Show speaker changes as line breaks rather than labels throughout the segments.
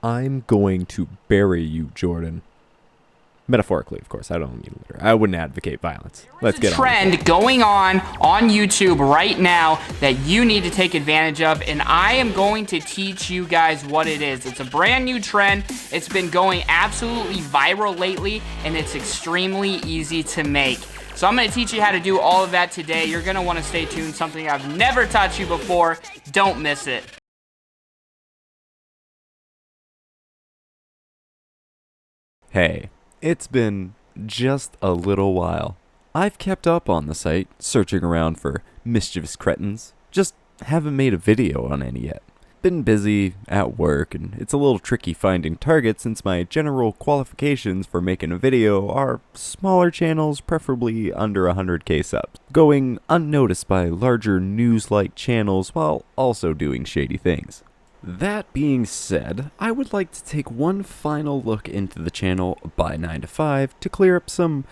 I'm going to bury you, Jordan. Metaphorically, of course. I don't mean literally. I wouldn't advocate violence. Let's get on with it.
Trend going on YouTube right now that you need to take advantage of, and I am going to teach you guys what it is. It's a brand new trend. It's been going absolutely viral lately, and it's extremely easy to make. So I'm going to teach you how to do all of that today. You're going to want to stay tuned. Something I've never taught you before. Don't miss it.
Hey, it's been just a little while. I've kept up on the site, searching around for mischievous cretins. Just haven't made a video on any yet. Been busy at work, and it's a little tricky finding targets since my general qualifications for making a video are smaller channels, preferably under 100k subs, going unnoticed by larger news-like channels while also doing shady things. That being said, I would like to take one final look into the channel by 9 to 5 to clear up some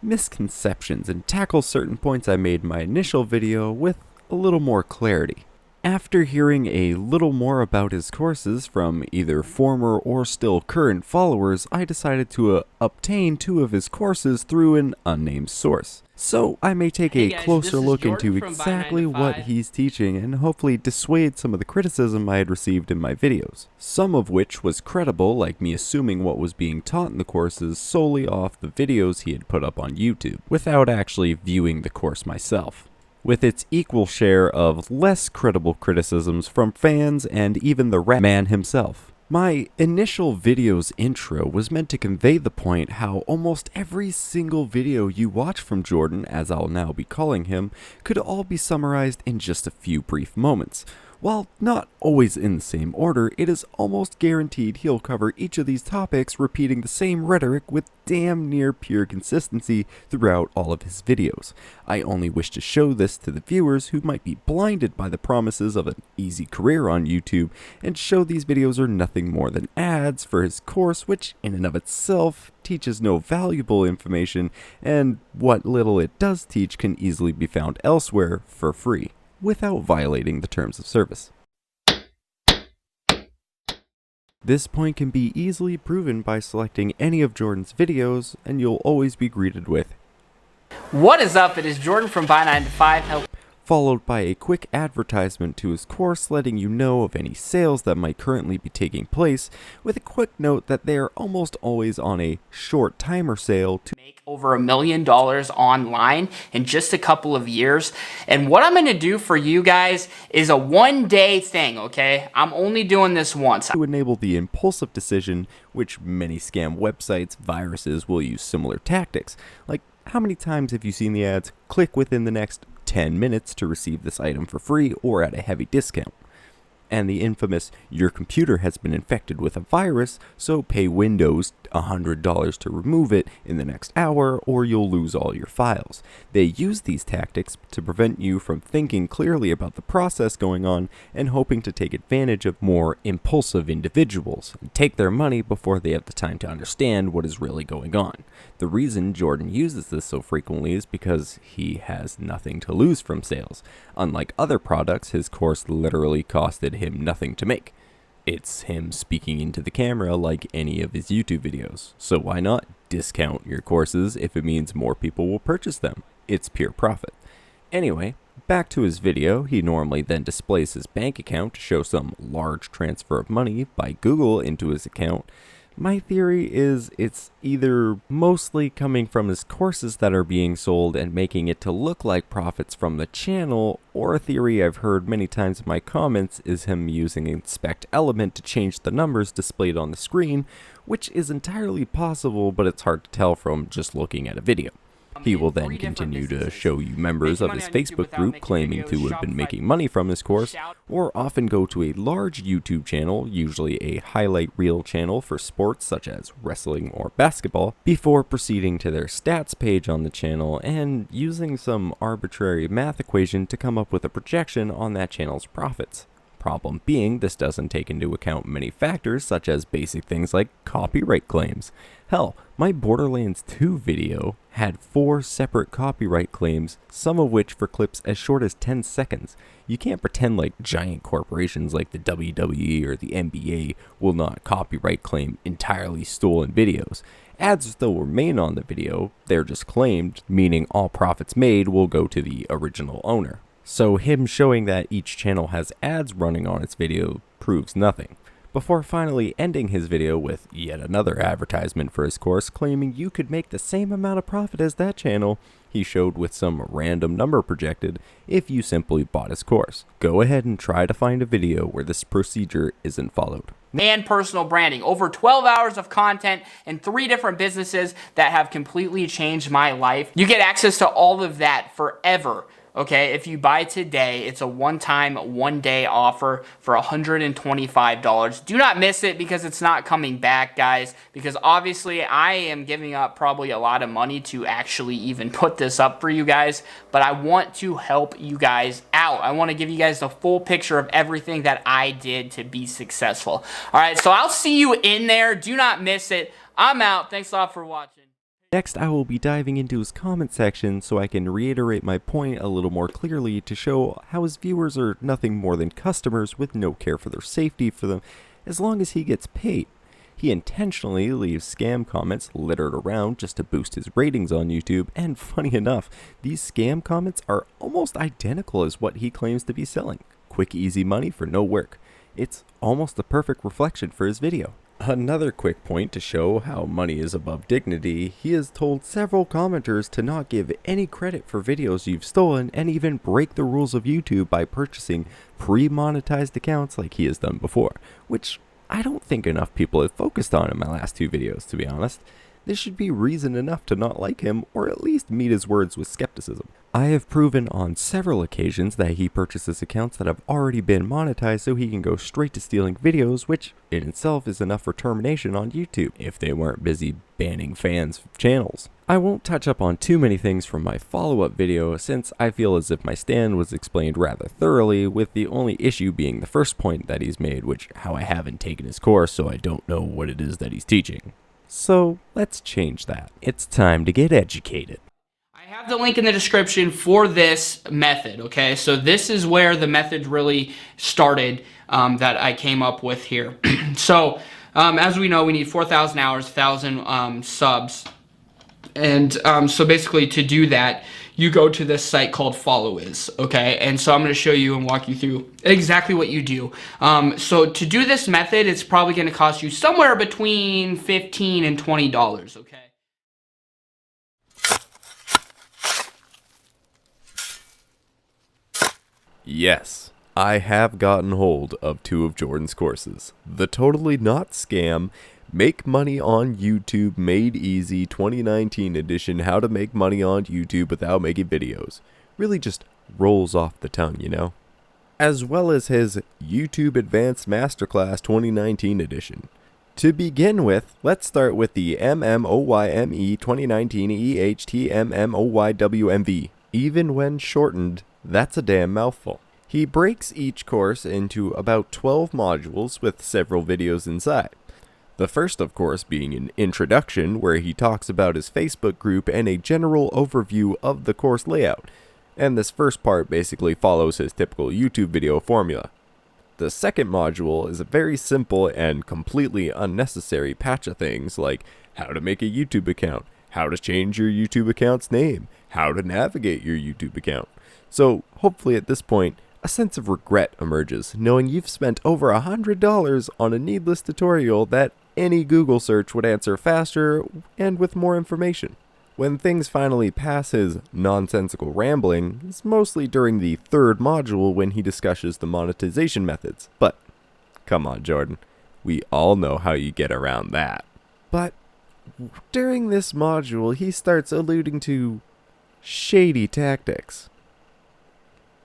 misconceptions and tackle certain points I made in my initial video with a little more clarity. After hearing a little more about his courses from either former or still current followers, I decided to obtain 2 of his courses through an unnamed source. So I may take a closer look into exactly what he's teaching and hopefully dissuade some of the criticism I had received in my videos. Some of which was credible, like me assuming what was being taught in the courses solely off the videos he had put up on YouTube, without actually viewing the course myself, with its equal share of less credible criticisms from fans and even the rat man himself. My initial video's intro was meant to convey the point how almost every single video you watch from Jordan, as I'll now be calling him, could all be summarized in just a few brief moments. While not always in the same order, it is almost guaranteed he'll cover each of these topics, repeating the same rhetoric with damn near pure consistency throughout all of his videos. I only wish to show this to the viewers who might be blinded by the promises of an easy career on YouTube, and show these videos are nothing more than ads for his course, which in and of itself teaches no valuable information, and what little it does teach can easily be found elsewhere for free, without violating the terms of service. This point can be easily proven by selecting any of Jordan's videos, and you'll always be greeted with,
What is up? It is Jordan from By 9 to 5.
followed by a quick advertisement to his course letting you know of any sales that might currently be taking place, with a quick note that they are almost always on a short timer sale to
Make over $1 million online in just a couple of years. And what I'm going to do for you guys is a one-day thing, okay? I'm only doing this once.
to enable the impulsive decision, which many scam websites, viruses will use similar tactics. Like, how many times have you seen the ads, click within the next 10 minutes to receive this item for free or at a heavy discount? And the infamous, your computer has been infected with a virus, so pay Windows $100 to remove it in the next hour or you'll lose all your files. They use these tactics to prevent you from thinking clearly about the process going on and hoping to take advantage of more impulsive individuals and take their money before they have the time to understand what is really going on. The reason Jordan uses this so frequently is because he has nothing to lose from sales. Unlike other products, his course literally costed him nothing to make. It's him speaking into the camera like any of his YouTube videos. So why not discount your courses if it means more people will purchase them? It's pure profit. Anyway, back to his video. He normally then displays his bank account to show some large transfer of money by Google into his account. My theory is it's either mostly coming from his courses that are being sold and making it to look like profits from the channel, or a theory I've heard many times in my comments is him using inspect element to change the numbers displayed on the screen, which is entirely possible, but it's hard to tell from just looking at a video. He will then continue to show you members of his Facebook group claiming to have been making money from his course, or often go to a large YouTube channel, usually a highlight reel channel for sports such as wrestling or basketball, before proceeding to their stats page on the channel and using some arbitrary math equation to come up with a projection on that channel's profits. Problem being, this doesn't take into account many factors such as basic things like copyright claims. Hell, my Borderlands 2 video had 4 separate copyright claims, some of which for clips as short as 10 seconds. You can't pretend like giant corporations like the WWE or the NBA will not copyright claim entirely stolen videos. Ads still remain on the video, they're just claimed, meaning all profits made will go to the original owner. So him showing that each channel has ads running on its video proves nothing, before finally ending his video with yet another advertisement for his course claiming you could make the same amount of profit as that channel he showed with some random number projected if you simply bought his course. Go ahead and try to find a video where this procedure isn't followed.
And personal branding. Over 12 hours of content and 3 different businesses that have completely changed my life. You get access to all of that forever. Okay, if you buy today, it's a one-time, one-day offer for $125. Do not miss it because it's not coming back, guys, because obviously I am giving up probably a lot of money to actually even put this up for you guys, but I want to help you guys out. I want to give you guys the full picture of everything that I did to be successful. All right, so I'll see you in there. Do not miss it. I'm out. Thanks a lot for watching.
Next, I will be diving into his comment section so I can reiterate my point a little more clearly to show how his viewers are nothing more than customers with no care for their safety for them as long as he gets paid. He intentionally leaves scam comments littered around just to boost his ratings on YouTube, and funny enough, these scam comments are almost identical as what he claims to be selling. Quick, easy money for no work. It's almost the perfect reflection for his video. Another quick point to show how money is above dignity, he has told several commenters to not give any credit for videos you've stolen and even break the rules of YouTube by purchasing pre-monetized accounts like he has done before, which I don't think enough people have focused on in my last 2 videos, to be honest. This should be reason enough to not like him, or at least meet his words with skepticism. I have proven on several occasions that he purchases accounts that have already been monetized so he can go straight to stealing videos, which in itself is enough for termination on YouTube, if they weren't busy banning fans' channels. I won't touch up on too many things from my follow-up video since I feel as if my stand was explained rather thoroughly, with the only issue being the first point that he's made, which how I haven't taken his course so I don't know what it is that he's teaching. So let's change that. It's time to get educated.
I have the link in the description for this method, okay? So this is where the method really started that I came up with here. So as we know, we need 4,000 hours, 1,000 subs. And so basically to do that, you go to this site called FollowIs, okay? And so I'm going to show you and walk you through exactly what you do. So to do this method, it's probably going to cost you somewhere between $15 and $20, okay?
Yes, I have gotten hold of 2 of Jordan's courses. The Totally Not Scam, Make Money on YouTube Made Easy 2019 edition, How to Make Money on YouTube Without Making Videos. Really just rolls off the tongue, you know? As well as his YouTube Advanced Masterclass 2019 edition. To begin with, let's start with the MMOYME 2019 EHTMMOYWMV. Even when shortened, that's a damn mouthful. He breaks each course into about 12 modules with several videos inside. The first, of course, being an introduction where he talks about his Facebook group and a general overview of the course layout, and this first part basically follows his typical YouTube video formula. The second module is a very simple and completely unnecessary patch of things like how to make a YouTube account, how to change your YouTube account's name, how to navigate your YouTube account. So hopefully at this point, a sense of regret emerges, knowing you've spent over $100 on a needless tutorial that any Google search would answer faster and with more information. When things finally pass his nonsensical rambling, it's mostly during the third module when he discusses the monetization methods. But, come on Jordan, we all know how you get around that. But, during this module he starts alluding to shady tactics.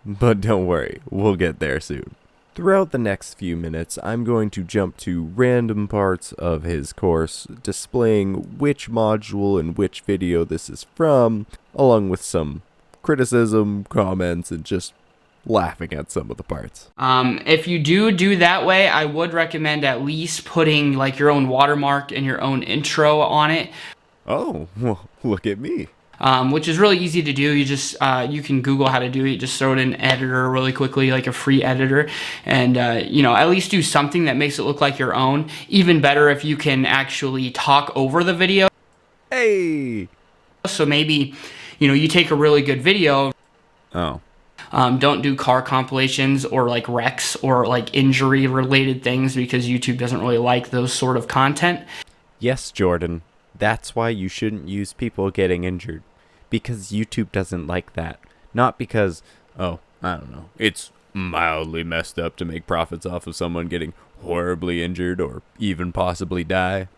But don't worry, we'll get there soon. Throughout the next few minutes, I'm going to jump to random parts of his course, displaying which module and which video this is from, along with some criticism, comments, and just laughing at some of the parts.
If you do that way, I would recommend at least putting like your own watermark and your own intro on it.
Oh, well, look at me.
Which is really easy to do. You just you can Google how to do it. Just throw it in an editor really quickly, like a free editor, and you know, at least do something that makes it look like your own. Even better if you can actually talk over the video.
Hey!
So maybe, you know, you take a really good video.
Oh.
Don't do car compilations or like wrecks or like injury related things, because YouTube doesn't really like those sort of content.
Yes, Jordan. That's why you shouldn't use people getting injured. Because YouTube doesn't like that. Not because, oh, I don't know, it's mildly messed up to make profits off of someone getting horribly injured or even possibly die.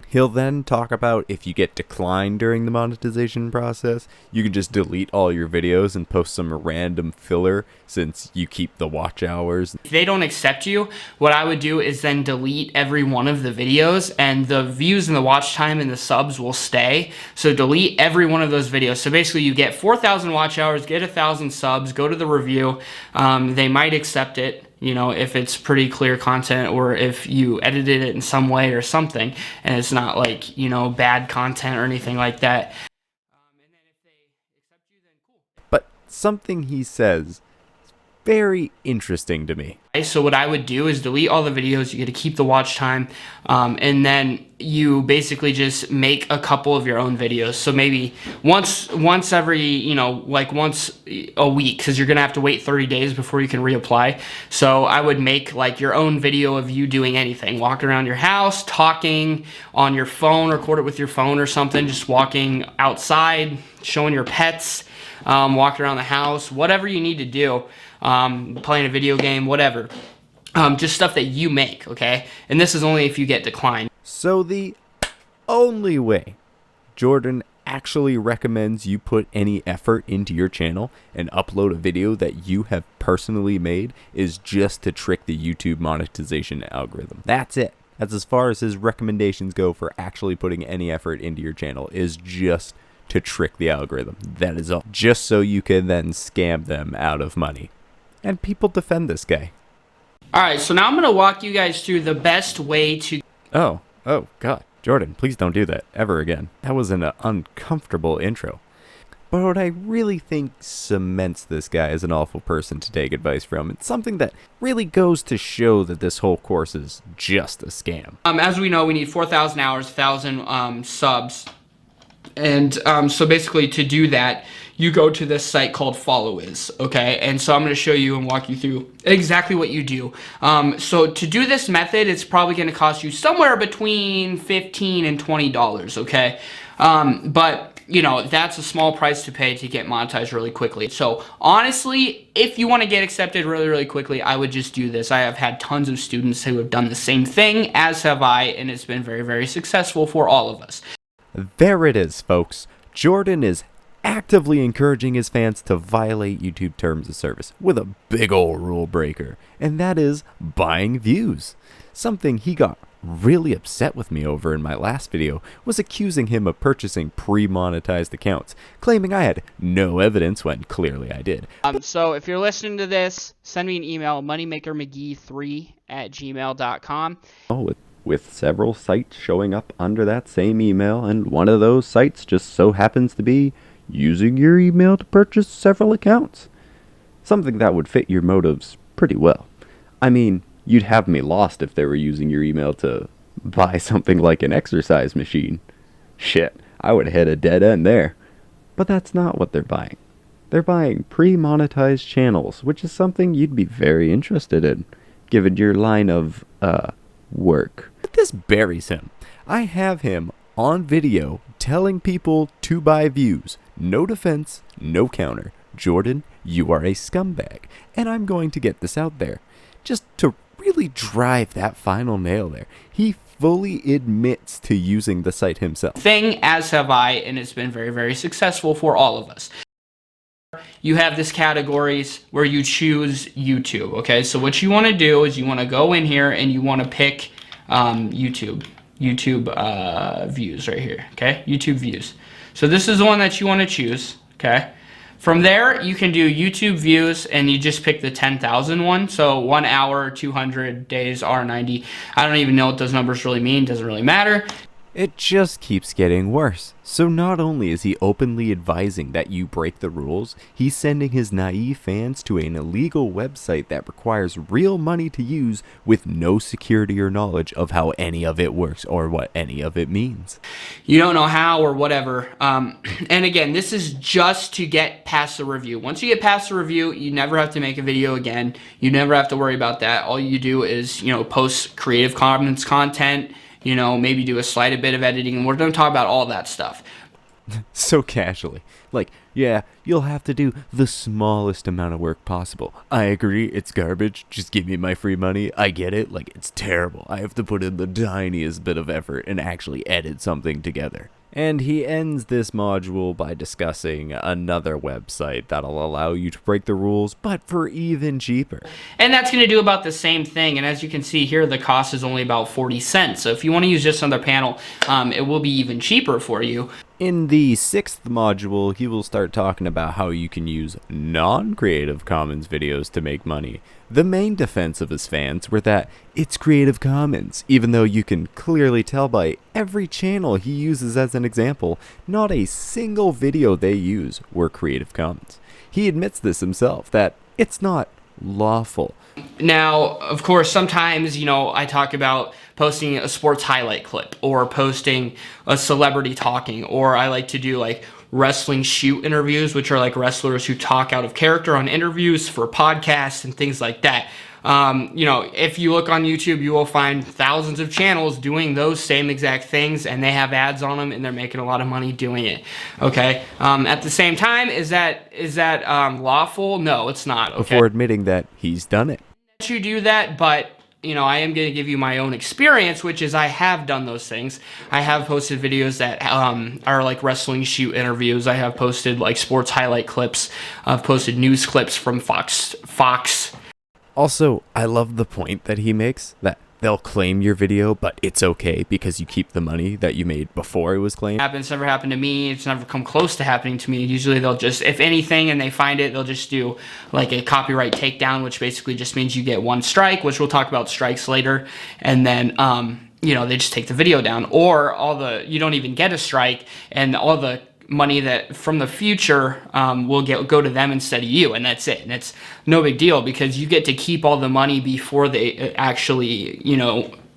He'll then talk about if you get declined during the monetization process, you can just delete all your videos and post some random filler since you keep the watch hours.
If they don't accept you, what I would do is then delete every one of the videos, and the views and the watch time and the subs will stay. So delete every one of those videos. So basically you get 4,000 watch hours, get 1,000 subs, go to the review. They might accept it, you know, if it's pretty clear content, or if you edited it in some way or something, and it's not like, you know, bad content or anything like that. And then if they accept you, then cool.
But something he says is very interesting to me.
So what I would do is delete all the videos. You get to keep the watch time, and then you basically just make a couple of your own videos. So maybe once every, you know, like once a week, because you're gonna have to wait 30 days before you can reapply. So I would make like your own video of you doing anything, walking around your house, talking on your phone, record it with your phone or something, just walking outside, showing your pets, walking around the house, whatever you need to do. Playing a video game, whatever. Just stuff that you make, okay? And this is only if you get declined.
So the only way Jordan actually recommends you put any effort into your channel and upload a video that you have personally made is just to trick the YouTube monetization algorithm. That's it. That's as far as his recommendations go for actually putting any effort into your channel, is just to trick the algorithm. That is all. Just so you can then scam them out of money. And people defend this guy.
Alright, so now I'm going to walk you guys through the best way to...
Oh, God. Jordan, please don't do that ever again. That was an uncomfortable intro. But what I really think cements this guy as an awful person to take advice from, it's something that really goes to show that this whole course is just a scam.
As we know, we need 4,000 hours, 1,000 subs. And so basically to do that, you go to this site called Followiz, okay? And so I'm going to show you and walk you through exactly what you do. So to do this method, it's probably going to cost you somewhere between $15 and $20, okay? But, you know, that's a small price to pay to get monetized really quickly. So honestly, if you want to get accepted really, really quickly, I would just do this. I have had tons of students who have done the same thing, as have I, and it's been very, very successful for all of us.
There it is, folks. Jordan is actively encouraging his fans to violate YouTube terms of service with a big ol' rule breaker, and that is buying views. Something he got really upset with me over in my last video was accusing him of purchasing pre-monetized accounts, claiming I had no evidence when clearly I did.
So if you're listening to this, send me an email, moneymakermcgee3@gmail.com.
With several sites showing up under that same email, and one of those sites just so happens to be using your email to purchase several accounts. Something that would fit your motives pretty well. I mean, you'd have me lost if they were using your email to buy something like an exercise machine. Shit, I would have hit a dead end there. But that's not what they're buying. They're buying pre-monetized channels, which is something you'd be very interested in, given your line of, work. This buries him. I have him on video telling people to buy views. No defense, no counter. Jordan, you are a scumbag. And I'm going to get this out there. Just to really drive that final nail there. He fully admits to using the site himself.
As have I, and it's been very, very successful for all of us. You have this categories where you choose YouTube, okay? So what you want to do is you want to go in here and you want to pick YouTube views right here, okay? YouTube views. So this is the one that you want to choose, okay? From there, you can do YouTube views, and you just pick the 10,000 one. So 1 hour, 200 days, R90. I don't even know what those numbers really mean. Doesn't really matter.
It just keeps getting worse. So not only is he openly advising that you break the rules, he's sending his naive fans to an illegal website that requires real money to use with no security or knowledge of how any of it works or what any of it means.
You don't know how or whatever. And again, this is just to get past the review. Once you get past the review, you never have to make a video again. You never have to worry about that. All you do is, post Creative Commons content, maybe do a slight bit of editing, and we're going to talk about all that stuff.
So casually. Like, yeah, you'll have to do the smallest amount of work possible. I agree, it's garbage. Just give me my free money. I get it. Like, it's terrible. I have to put in the tiniest bit of effort and actually edit something together. And he ends this module by discussing another website that'll allow you to break the rules, but for even cheaper.
And that's going to do about the same thing. And as you can see here, the cost is only about 40 cents. So if you want to use just another panel, it will be even cheaper for you.
In the 6th module, he will start talking about how you can use non-Creative Commons videos to make money. The main defense of his fans were that it's Creative Commons, even though you can clearly tell by every channel he uses as an example, not a single video they use were Creative Commons. He admits this himself, that it's not lawful.
Now, of course, sometimes, I talk about posting a sports highlight clip or posting a celebrity talking, or I like to do like wrestling shoot interviews, which are like wrestlers who talk out of character on interviews for podcasts and things like that. If you look on YouTube, you will find thousands of channels doing those same exact things, and they have ads on them, and they're making a lot of money doing it. Okay. At the same time, is that lawful? No, it's not. Okay?
Before admitting that he's done it.
You do that, but I am going to give you my own experience, which is I have done those things. I have posted videos that are like wrestling shoot interviews. I have posted like sports highlight clips. I've posted news clips from Fox.
Also, I love the point that he makes, that they'll claim your video, but it's okay because you keep the money that you made before it was claimed.
It's never happened to me. It's never come close to happening to me. Usually they'll just, if anything, and they find it, they'll just do like a copyright takedown, which basically just means you get one strike, which we'll talk about strikes later. And then, they just take the video down, or you don't even get a strike, and all the money that from the future will go to them instead of you, and that's it. And it's no big deal because you get to keep all the money before they actually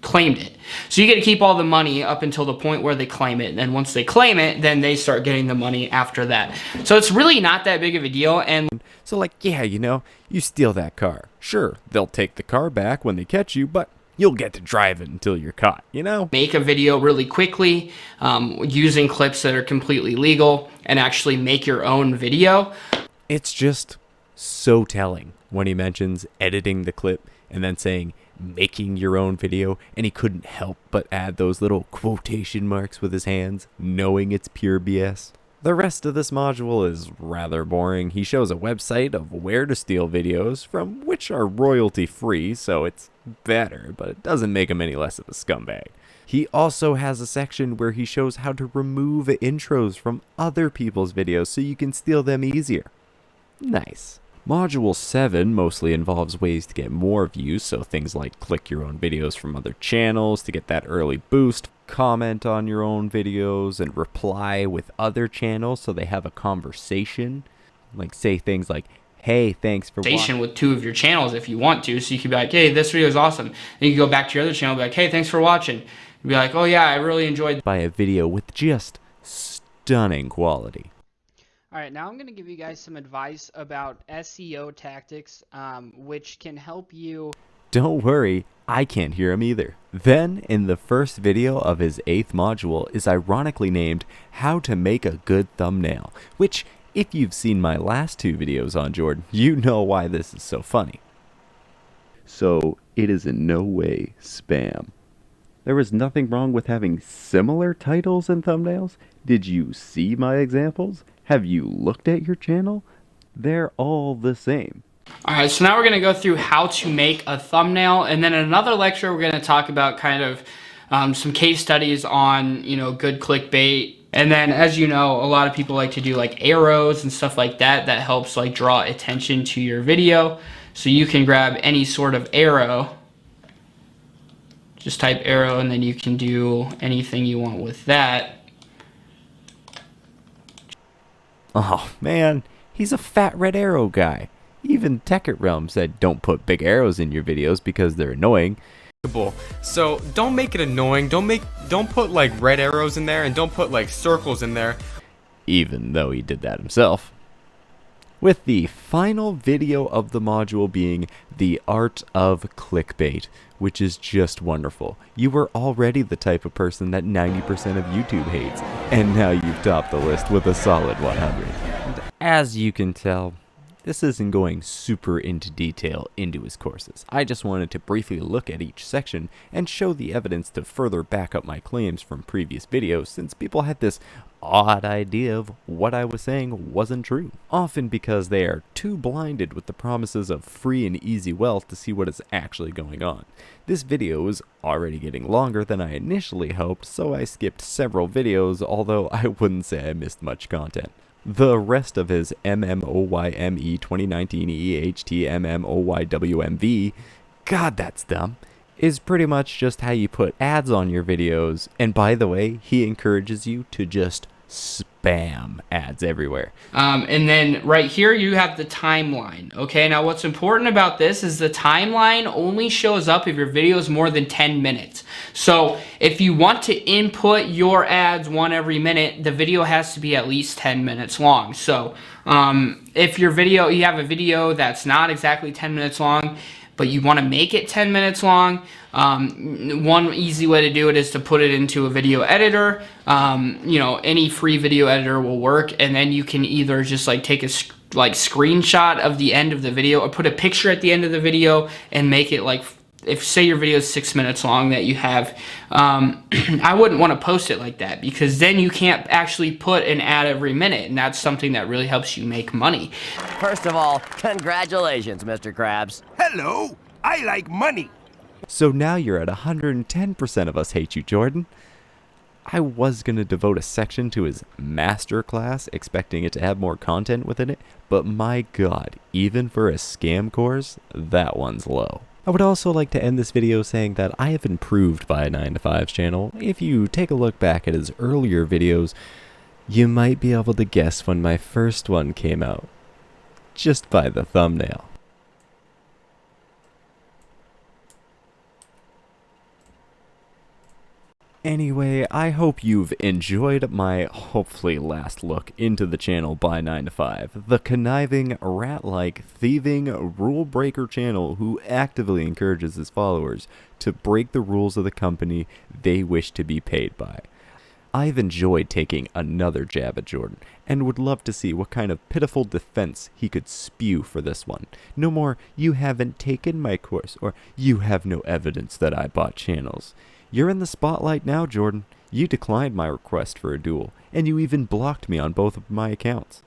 claimed it. So you get to keep all the money up until the point where they claim it, and then once they claim it, then they start getting the money after that. So it's really not that big of a deal. And
so like, yeah, you steal that car, sure, they'll take the car back when they catch you, but you'll get to drive it until you're caught, Make a
video really quickly using clips that are completely legal and actually make your own video.
It's just so telling when he mentions editing the clip and then saying making your own video, and he couldn't help but add those little quotation marks with his hands, knowing it's pure BS. The rest of this module is rather boring. He shows a website of where to steal videos from, which are royalty free, so it's better, but it doesn't make him any less of a scumbag. He also has a section where he shows how to remove intros from other people's videos so you can steal them easier. Nice. Module 7 mostly involves ways to get more views, so things like click your own videos from other channels to get that early boost, comment on your own videos, and reply with other channels so they have a conversation. Like say things like, hey, thanks for watching.
With two of your channels if you want to, so you could be like, hey, this video is awesome. And you can go back to your other channel and be like, hey, thanks for watching. You'd be like, oh yeah, I really enjoyed
by a video with just stunning quality.
All right, now I'm going to give you guys some advice about SEO tactics, which can help you.
Don't worry, I can't hear him either. Then, in the first video of his 8th module is ironically named How to Make a Good Thumbnail, which, if you've seen my last 2 videos on Jordan, you know why this is so funny. So, it is in no way spam. There is nothing wrong with having similar titles and thumbnails. Did you see my examples? Have you looked at your channel? They're all the same.
Alright, so now we're going to go through how to make a thumbnail, and then in another lecture we're going to talk about kind of some case studies on, good clickbait And then, as you know, a lot of people like to do like arrows and stuff like that. That helps like draw attention to your video. So you can grab any sort of arrow. Just type arrow and then you can do anything you want with that.
Oh man, he's a fat red arrow guy. Even Tekkit Realm said don't put big arrows in your videos because they're annoying.
So don't make it annoying. Don't put like red arrows in there, and don't put like circles in there.
Even though he did that himself. With the final video of the module being the art of clickbait, which is just wonderful. You were already the type of person that 90% of YouTube hates, and now you've topped the list with a solid 100. And as you can tell, this isn't going super into detail into his courses. I just wanted to briefly look at each section and show the evidence to further back up my claims from previous videos, since people had this odd idea of what I was saying wasn't true. Often because they are too blinded with the promises of free and easy wealth to see what is actually going on. This video is already getting longer than I initially hoped, so I skipped several videos, although I wouldn't say I missed much content. The rest of his MMOYME 2019 EHTMMOYWMV, God that's dumb, is pretty much just how you put ads on your videos, and by the way, he encourages you to just spam ads everywhere.
And then right here you have the timeline. Okay, now what's important about this is the timeline only shows up if your video is more than 10 minutes. So if you want to input your ads one every minute, the video has to be at least 10 minutes long. So if you have a video that's not exactly 10 minutes long, but you want to make it 10 minutes long, one easy way to do it is to put it into a video editor. Any free video editor will work, and then you can either just like take a screenshot of the end of the video, or put a picture at the end of the video and make it like, if say your video is 6 minutes long that you have, I wouldn't want to post it like that, because then you can't actually put an ad every minute, and that's something that really helps you make money.
First of all, congratulations, Mr. Krabs.
Hello, I like money.
So now you're at 110% of us hate you, Jordan. I was going to devote a section to his master class, expecting it to have more content within it, but my god, even for a scam course, that one's low. I would also like to end this video saying that I have improved by 9to5's channel. If you take a look back at his earlier videos, you might be able to guess when my first one came out, just by the thumbnail. Anyway, I hope you've enjoyed my hopefully last look into the channel by 9to5, the conniving, rat-like, thieving, rule-breaker channel who actively encourages his followers to break the rules of the company they wish to be paid by. I've enjoyed taking another jab at Jordan, and would love to see what kind of pitiful defense he could spew for this one. No more, "you haven't taken my course," or "you have no evidence that I bought channels." You're in the spotlight now, Jordan. You declined my request for a duel, and you even blocked me on both of my accounts.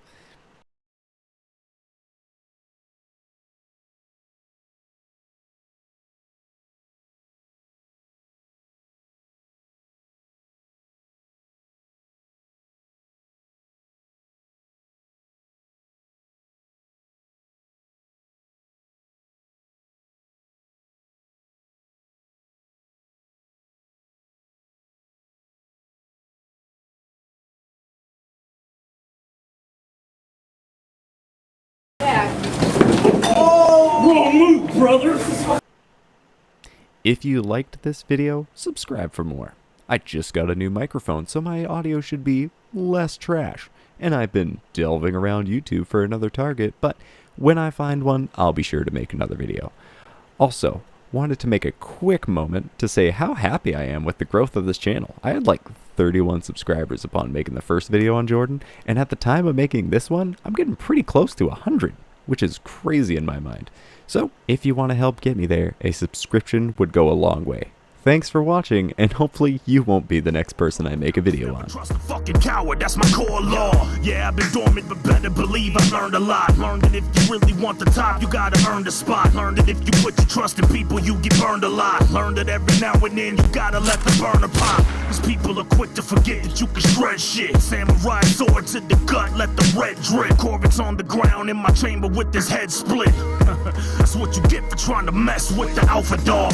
If you liked this video, subscribe for more. I just got a new microphone, so my audio should be less trash. And I've been delving around YouTube for another target, but when I find one, I'll be sure to make another video. Also, wanted to make a quick moment to say how happy I am with the growth of this channel. I had like 31 subscribers upon making the first video on Jordan, and at the time of making this one, I'm getting pretty close to 100, which is crazy in my mind. So, if you want to help get me there, a subscription would go a long way. Thanks for watching, and hopefully you won't be the next person I make a video on.
Trust a fucking coward, that's my core law. Yeah, I've been dormant, but better believe I learned a lot. Learned that if you really want the top, you gotta earn the spot. Learned that if you put your trust in people, you get burned a lot. Learned that every now and then, you gotta let the burner pop. Cause people are quick to forget that you can shred shit. Samurai sword to the gut, let the red drip. Corvix on the ground in my chamber with his head split. That's what you get for trying to mess with the alpha dog.